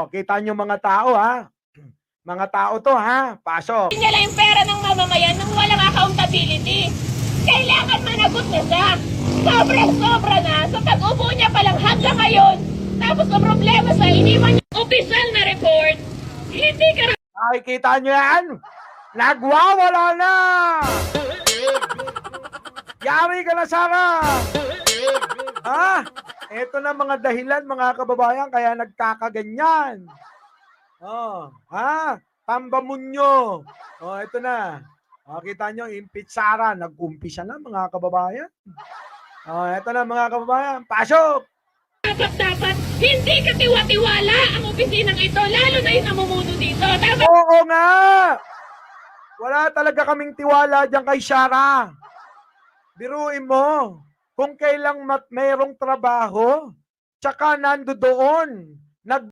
kita nyo mga tao ha. Mga tao to ha. Pasok. Niya lang yung pera ng mamamayan nung walang accountability. Kailangan managot na siya. Sobra-sobra na. Sa pag-upo niya palang hanggang ngayon. Tapos ang problema sa iniwan niya official na report. Hindi ka Nakikita nyo yan? Nagwawala na! Yari ka na, Sara! Ha? Ito na mga dahilan, mga kababayan, kaya nagkakaganyan. Ha? Tambamunyo. Ito na. Kita nyo, impeach Sara. Nag-umpisa na, mga kababayan. Ito na, mga kababayan. Pasok! dapat hindi ka tiwa-tiwala ang opisinang ito, lalo na yung namumuno dito. Tama? Oo nga! Wala talaga kaming tiwala dyan kay Sara. Biruin mo, kung kailang mayroong trabaho, tsaka nando doon,